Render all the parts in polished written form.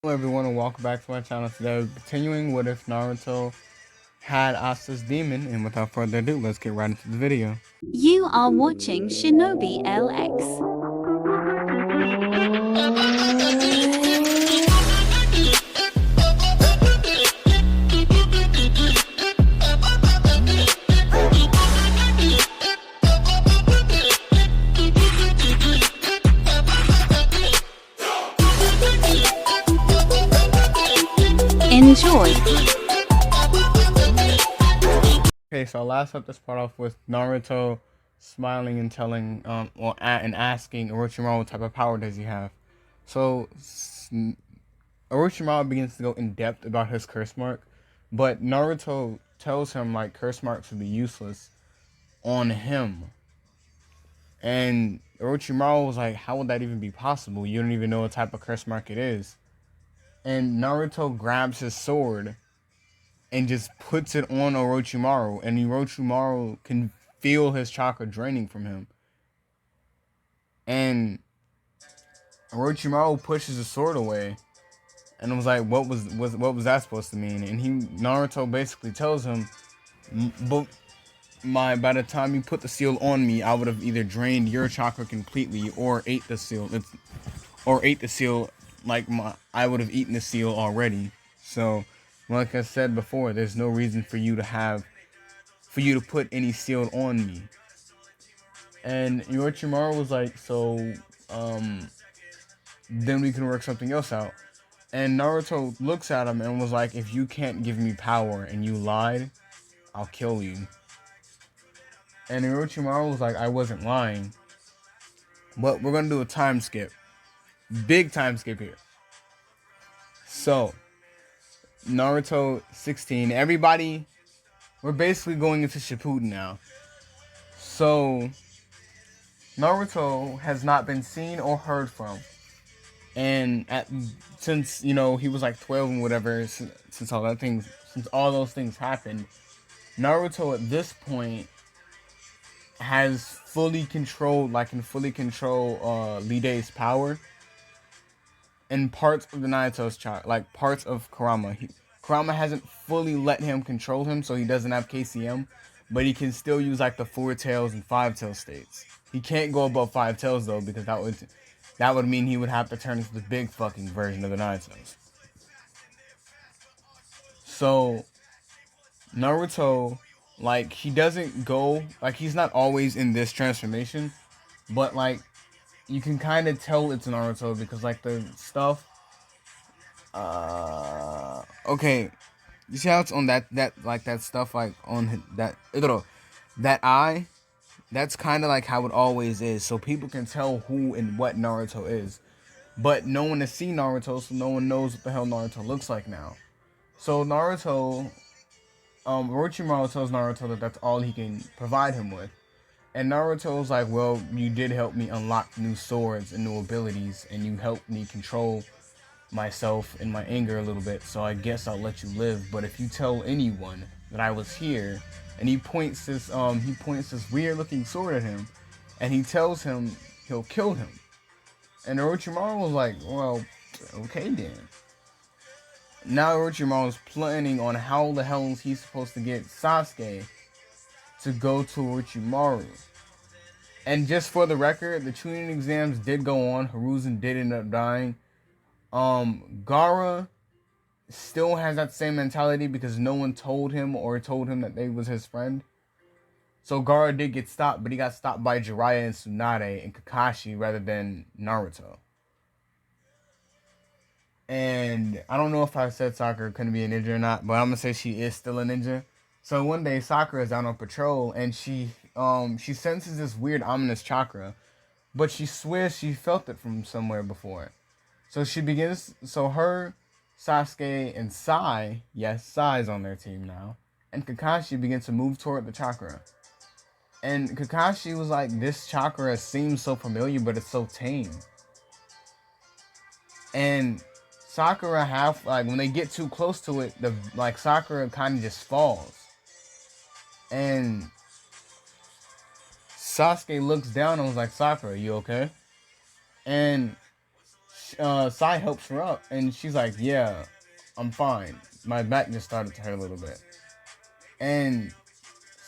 Hello everyone and welcome back to my channel. Today we're continuing with if Naruto had Asta's demon, and without further ado, let's get right into the video. You are watching Shinobi LX. Enjoy. Okay, so last up, let's start off with Naruto smiling and telling, and asking Orochimaru what type of power does he have. So Orochimaru begins to go in depth about his curse mark, but Naruto tells him like curse marks would be useless on him. And Orochimaru was like, how would that even be possible? You don't even know what type of curse mark it is. And Naruto grabs his sword and just puts it on Orochimaru, and Orochimaru can feel his chakra draining from him. And Orochimaru pushes the sword away and was like, what was that supposed to mean? And Naruto basically tells him, but by the time you put the seal on me, I would have either drained your chakra completely or ate the seal. Like I would have eaten the seal already. So, like I said before, there's no reason for you to put any seal on me. And Orochimaru was like, so, then we can work something else out. And Naruto looks at him and was like, if you can't give me power and you lied, I'll kill you. And Orochimaru was like, I wasn't lying. But we're going to do a time skip. Big time skip here. So, Naruto 16. Everybody, we're basically going into Shippuden now. So, Naruto has not been seen or heard from. And since he was like 12 and whatever, since all those things happened, Naruto at this point has fully controlled, can fully control Lidei's power and parts of the Nagato's chakra, like parts of Kurama. Kurama hasn't fully let him control him, so he doesn't have KCM, but he can still use like the 4 tails and 5 tail states. He can't go above 5 tails though, because that would mean he would have to turn into the big fucking version of the Nagato's. So Naruto, he doesn't go, he's not always in this transformation, but you can kind of tell it's Naruto because the stuff. Okay, you see how it's on that stuff on that eye. That's kind of how it always is, so people can tell who and what Naruto is, but no one has seen Naruto, so no one knows what the hell Naruto looks like now. So Naruto, Orochimaru tells Naruto that that's all he can provide him with. And Naruto's like, well, you did help me unlock new swords and new abilities, and you helped me control myself and my anger a little bit, so I guess I'll let you live. But if you tell anyone that I was here, and he points this weird looking sword at him, and he tells him he'll kill him. And Orochimaru was like, well, okay then. Now Orochimaru is planning on how the hell is he supposed to get Sasuke to go to Orochimaru. And just for the record, the Chunin exams did go on. Hiruzen did end up dying. Gaara still has that same mentality because no one told him that they was his friend. So Gaara did get stopped, but he got stopped by Jiraiya and Tsunade and Kakashi rather than Naruto. And I don't know if I said Sakura couldn't be a ninja or not, but I'm gonna say she is still a ninja. So one day Sakura is out on patrol and she senses this weird ominous chakra, but she swears she felt it from somewhere before. So her, Sasuke, and Sai, yes, Sai's on their team now, and Kakashi begins to move toward the chakra. And Kakashi was like, this chakra seems so familiar, but it's so tame. And Sakura when they get too close to it, Sakura kind of just falls. And Sasuke looks down and was like, Sakura, you okay? And Sai helps her up, and she's like, "Yeah, I'm fine. My back just started to hurt a little bit." And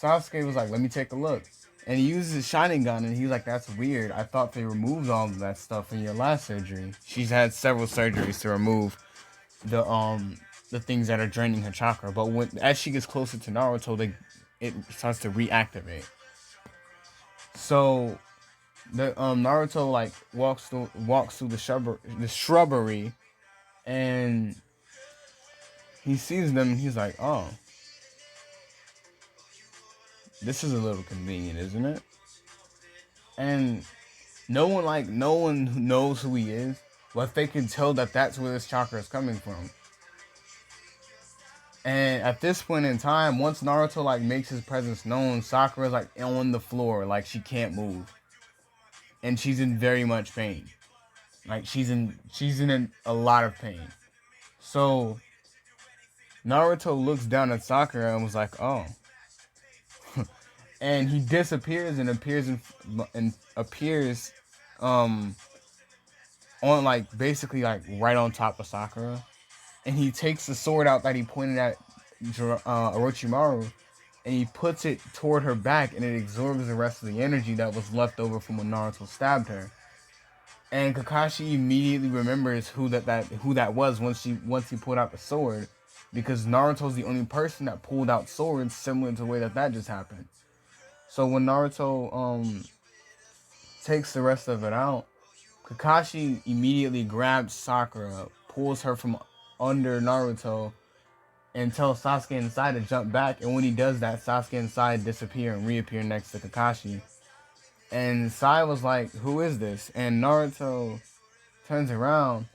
Sasuke was like, "Let me take a look." And he uses his shining gun, and he was like, "That's weird. I thought they removed all of that stuff in your last surgery." She's had several surgeries to remove the things that are draining her chakra, but as she gets closer to Naruto, it starts to reactivate. So the Naruto like walks through the shrubbery, and he sees them, and he's like, "Oh, this is a little convenient, isn't it?" And no one knows who he is, but they can tell that that's where this chakra is coming from. And at this point in time, once Naruto like makes his presence known, Sakura's like on the floor, like she can't move, and she's in very much pain. Like she's in a lot of pain. So Naruto looks down at Sakura and was like, "Oh," and he disappears and appears um on like basically like right on top of Sakura, and he takes the sword out that he pointed at Orochimaru, and he puts it toward her back, and it absorbs the rest of the energy that was left over from when Naruto stabbed her. And Kakashi immediately remembers who that was once he pulled out the sword, because Naruto's the only person that pulled out swords similar to the way that just happened. So when Naruto takes the rest of it out, Kakashi immediately grabs Sakura, pulls her from under Naruto, and tells Sasuke and Sai to jump back. And when he does that, Sasuke and Sai disappear and reappear next to Kakashi. And Sai was like, "Who is this?" And Naruto turns around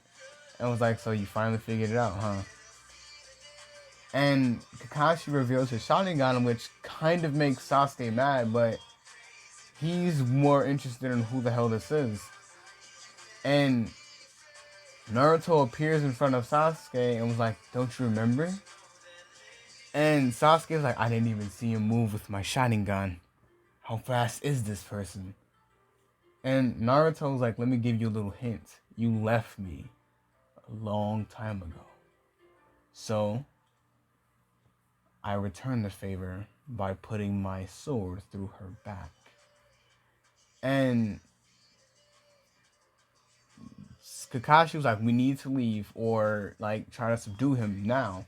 and was like, "So you finally figured it out, huh?" And Kakashi reveals his Sharingan, which kind of makes Sasuke mad, but he's more interested in who the hell this is. And Naruto appears in front of Sasuke and was like, "Don't you remember?" And Sasuke's like, "I didn't even see him move with my Sharingan. How fast is this person?" And Naruto's like, "Let me give you a little hint. You left me a long time ago. So I return the favor by putting my sword through her back." And Kakashi was like, "We need to leave or like try to subdue him now."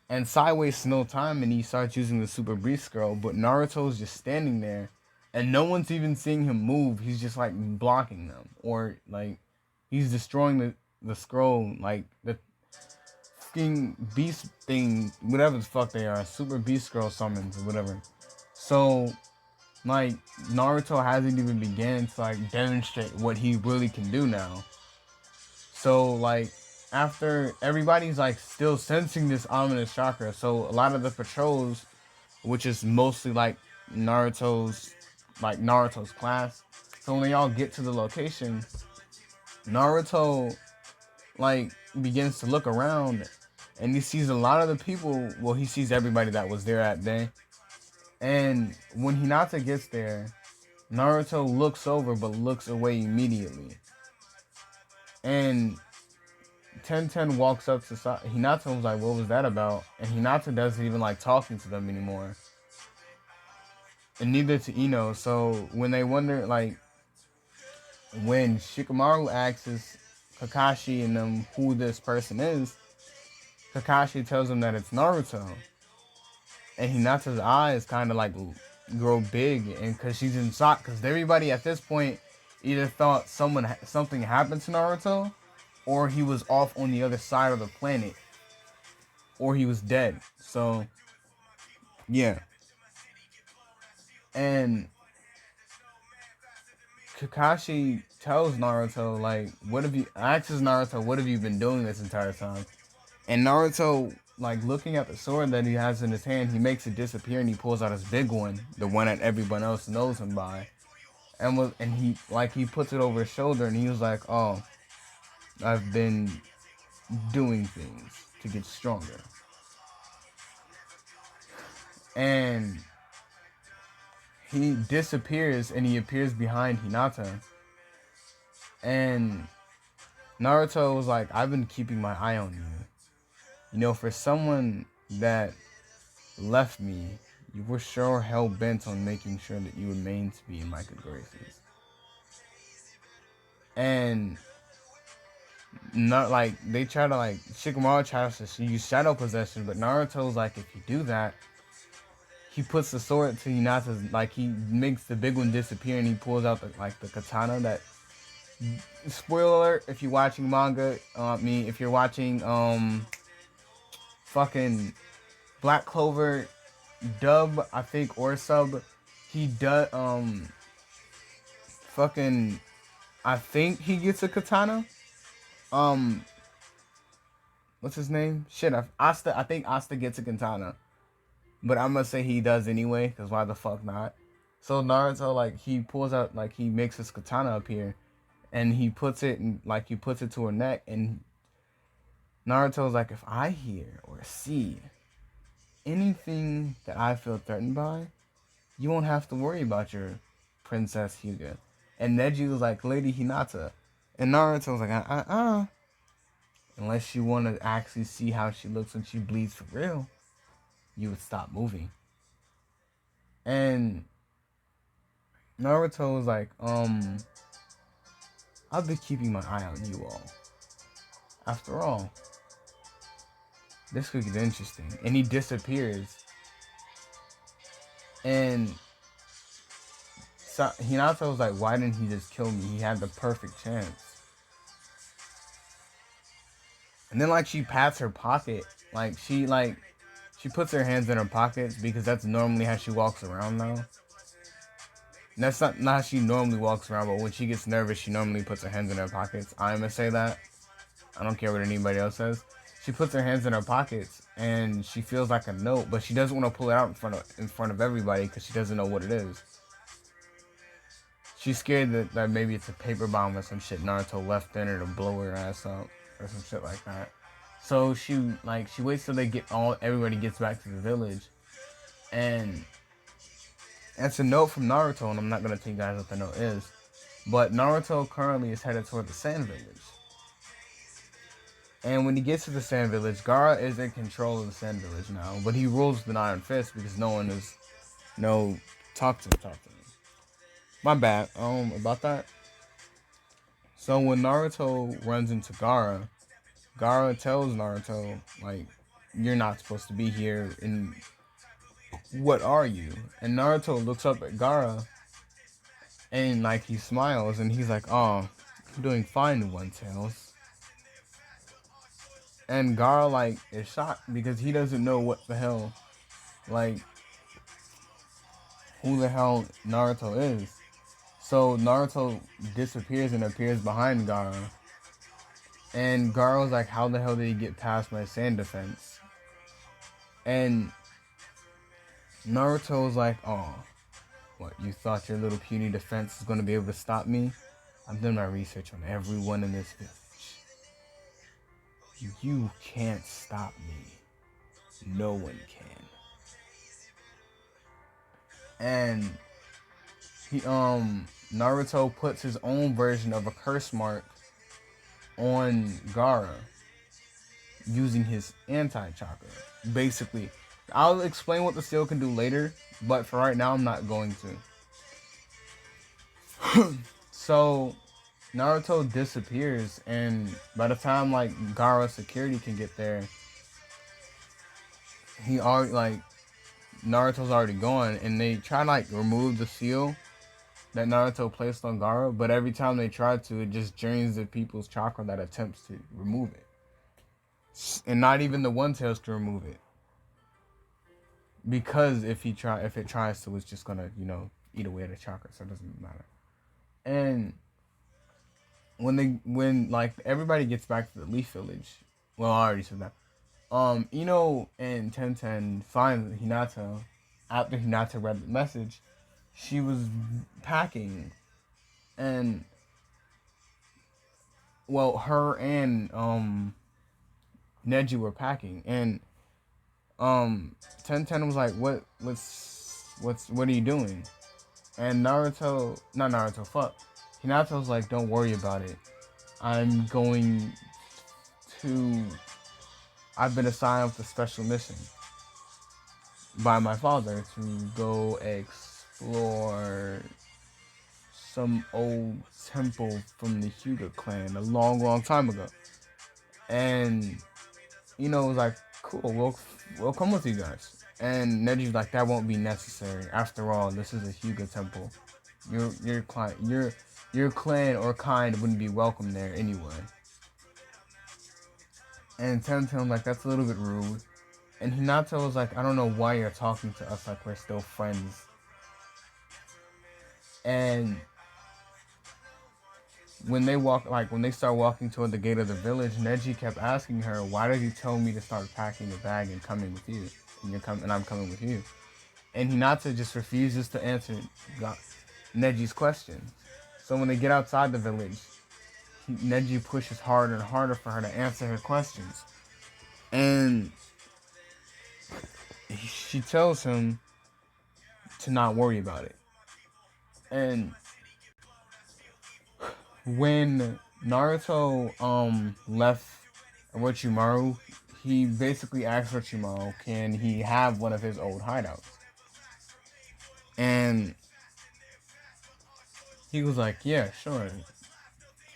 And Sai wastes no time, and he starts using the Super Beast Scroll, but Naruto's just standing there, and no one's even seeing him move. He's just like blocking them, or like he's destroying the scroll, like the fucking beast thing, whatever the fuck they are, Super Beast Scroll summons or whatever. So like Naruto hasn't even began to like demonstrate what he really can do now. So like after everybody's like still sensing this ominous chakra, so a lot of the patrols, which is mostly Naruto's class. So when they all get to the location, Naruto like begins to look around, and he sees a lot of the people. Well, he sees everybody that was there that day. And when Hinata gets there, Naruto looks over but looks away immediately. And Ten walks up to Hinata and was like, "What was that about?" And Hinata doesn't even like talking to them anymore. And neither to Ino. So when they wonder, like, when Shikamaru asks Kakashi and them who this person is, Kakashi tells him that it's Naruto. And Hinata's eyes kind of like grow big, and because she's in shock, because everybody at this point either thought something happened to Naruto, or he was off on the other side of the planet, or he was dead. So yeah. And Kakashi tells Naruto, like, asks Naruto, "What have you been doing this entire time?" And Naruto, like, looking at the sword that he has in his hand, he makes it disappear, and he pulls out his big one, the one that everyone else knows him by. And he puts it over his shoulder, and he was like, "Oh, I've been doing things to get stronger." And he disappears, and he appears behind Hinata. And Naruto was like, I've been keeping my eye on you. You know, for someone that left me, you were sure hell bent on making sure that you remain to be in my good graces. And not like they try to like Shikamaru tries to use shadow possession, but Naruto's like, if you do that, he puts the sword to Hinata's, like he makes the big one disappear and he pulls out the katana that. Spoiler alert! If you're watching manga, if you're watching fucking Black Clover dub, I think, or sub, he does fucking I think he gets a katana. Um, what's his name? Shit, Asta. I think Asta gets a katana, but I'm gonna say he does anyway, cause why the fuck not? So Naruto, like, he pulls out, like, he makes his katana appear, and he puts it in, like, he puts it to her neck, and Naruto's like, if I hear or see anything that I feel threatened by, you won't have to worry about your Princess Hyuga. And Neji was like, Lady Hinata. And Naruto was like, unless you want to actually see how she looks when she bleeds for real, you would stop moving. And Naruto was like, I've been keeping my eye on you all. After all, this could get interesting. And he disappears. And Hinata was like, why didn't he just kill me? He had the perfect chance. And then, like, she pats her pocket. She puts her hands in her pockets because that's normally how she walks around now. And that's not how she normally walks around, but when she gets nervous, she normally puts her hands in her pockets. I'm gonna say that. I don't care what anybody else says. She puts her hands in her pockets and she feels like a note, but she doesn't want to pull it out in front of everybody because she doesn't know what it is. She's scared that maybe it's a paper bomb or some shit Naruto left in her to blow her ass up or some shit like that. So she waits till everybody gets back to the village, and it's a note from Naruto, and I'm not gonna tell you guys what the note is, but Naruto currently is headed toward the Sand Village. And when he gets to the Sand Village, Gaara is in control of the Sand Village now, but he rules with an iron fist because no one is talk to me. My bad. About that. So when Naruto runs into Gaara, Gaara tells Naruto, like, you're not supposed to be here, and what are you? And Naruto looks up at Gaara, and, like, he smiles, and he's like, oh, I'm doing fine, One Tails. And Gaara, like, is shocked because he doesn't know what the hell, like, who the hell Naruto is. So Naruto disappears and appears behind Gaara. And Gaara was like, how the hell did he get past my sand defense? And Naruto was like, oh, what, you thought your little puny defense was going to be able to stop me? I've done my research on everyone in this village. You can't stop me. No one can. And Naruto puts his own version of a curse mark on Gaara using his anti-chakra. Basically, I'll explain what the seal can do later, but for right now, I'm not going to. So Naruto disappears, and by the time, like, Gaara's security can get there, Naruto's already gone, and they try to, like, remove the seal that Naruto placed on Gaara, but every time they try to, it just drains the people's chakra that attempts to remove it. And not even the One Tails can remove it. Because if it tries to, it's just gonna, eat away the chakra, so it doesn't matter. And when everybody gets back to the Leaf Village, well, I already said that. Ino and Tenten find Hinata after Hinata read the message. She was packing, and her and Neji were packing, and Tenten was like, what are you doing? And Hinata was like, don't worry about it. I'm going to. I've been assigned with a special mission by my father to go explore some old temple from the Hyuga clan a long, long time ago. And it was like, cool, we'll come with you guys. And Neji's like, that won't be necessary. After all, this is a Hyuga temple. Your clan or kind wouldn't be welcome there anyway. And Temtem's like, that's a little bit rude. And Hinata was like, I don't know why you're talking to us like we're still friends. And when they start walking toward the gate of the village, Neji kept asking her, why did you tell me to start packing the bag and coming with you? And I'm coming with you. And Hinata just refuses to answer Neji's question. So when they get outside the village, Neji pushes harder and harder for her to answer her questions. And she tells him to not worry about it. And when Naruto left Orochimaru, he basically asked Orochimaru, can he have one of his old hideouts? And he was like, yeah, sure.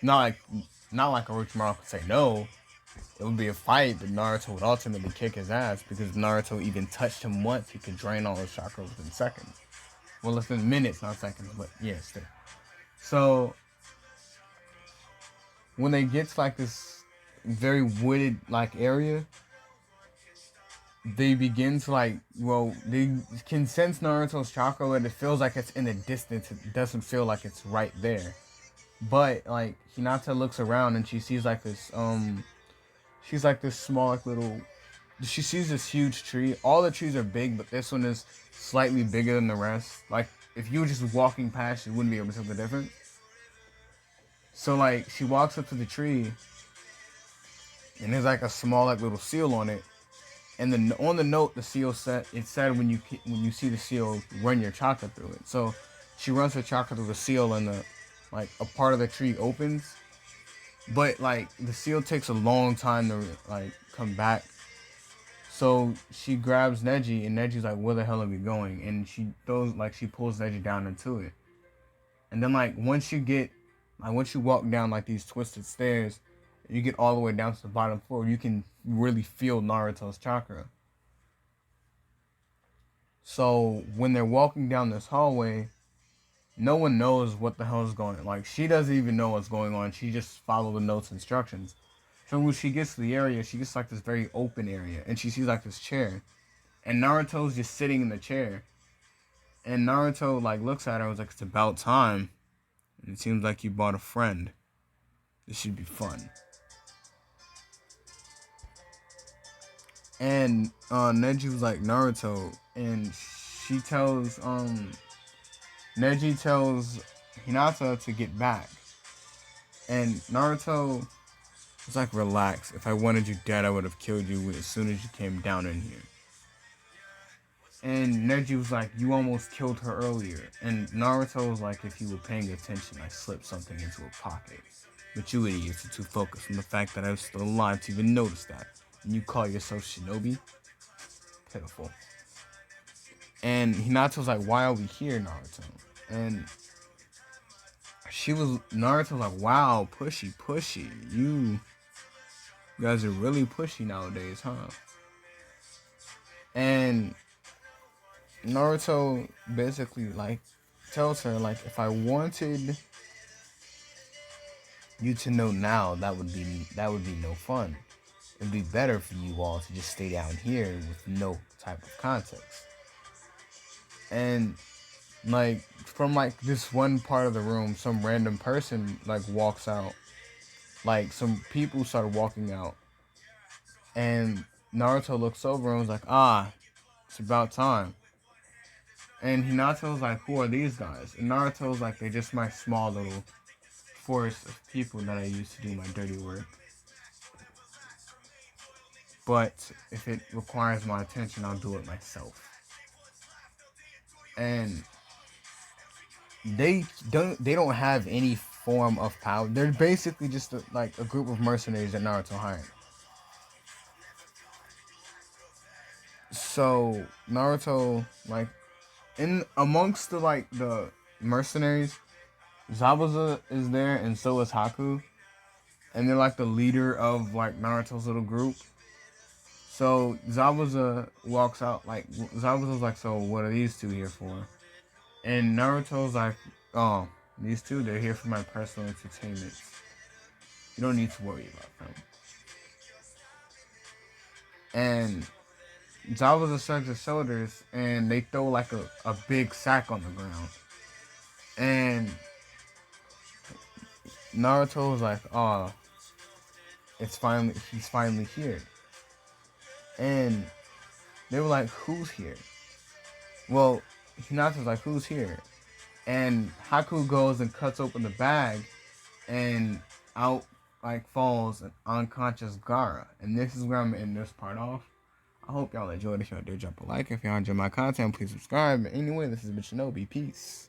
Not like Orochimaru could say no. It would be a fight, but Naruto would ultimately kick his ass because if Naruto even touched him once, he could drain all his chakra within seconds. Well, within minutes, not seconds, but yeah, still. So when they get to like this very wooded like area, they begin to they can sense Naruto's chakra, and it feels like it's in the distance. It doesn't feel like it's right there. But like Hinata looks around and she sees like this she's like this small little. She sees this huge tree. All the trees are big, but this one is slightly bigger than the rest. Like if you were just walking past, you wouldn't be able to tell the difference. So like she walks up to the tree, and there's like a small like little seal on it. And then on the note, the seal said when you see the seal, run your chakra through it. So she runs her chakra through the seal, and a part of the tree opens. But like the seal takes a long time to like come back. So she grabs Neji, and Neji's like, "Where the hell are we going?" And she pulls Neji down into it. And then once you walk down like these twisted stairs, you get all the way down to the bottom floor, you can really feel Naruto's chakra. So when they're walking down this hallway, no one knows what the hell is going on. Like, she doesn't even know what's going on. She just follows the notes instructions. So when she gets to the area, she gets like this very open area, and she sees like this chair. And Naruto's just sitting in the chair. And Naruto looks at her and was like, it's about time. And it seems like you bought a friend. This should be fun. And Neji was like, Naruto, and Neji tells Hinata to get back. And Naruto was like, relax. If I wanted you dead, I would have killed you as soon as you came down in here. And Neji was like, you almost killed her earlier. And Naruto was like, if you were paying attention, I slipped something into a pocket. But you idiots are too focused on the fact that I was still alive to even notice that. And you call yourself Shinobi? Pitiful. And Hinata was like, why are we here, Naruto? And Naruto was like, wow, pushy. You guys are really pushy nowadays, huh? And Naruto basically tells her if I wanted you to know now, that would be no fun. It'd be better for you all to just stay down here with no type of context. And from this one part of the room, some random person walks out. Some people started walking out, and Naruto looks over and was like, it's about time. And Hinata was like, who are these guys? And Naruto was like, they're just my small little force of people that I use to do my dirty work. But if it requires my attention, I'll do it myself. And they don't have any form of power. They're basically just like a group of mercenaries that Naruto hired. So Naruto, like, in amongst the mercenaries, Zabuza is there, and so is Haku, and they're like the leader of like Naruto's little group. So Zabuza walks out, like Zabuza's like, so what are these two here for? And Naruto's like, oh, these two, they're here for my personal entertainment. You don't need to worry about them. And Zabuza shrugs his shoulders, and they throw like a big sack on the ground. And Naruto was like, oh, he's finally here. And they were like, who's here? Well, Hinata's like, who's here? And Haku goes and cuts open the bag, and out like falls an unconscious Gara. And this is where I'm gonna end this part off. I hope y'all enjoyed. If y'all did, drop a like. If y'all enjoy my content, please subscribe. But anyway, this has been Shinobi. Peace.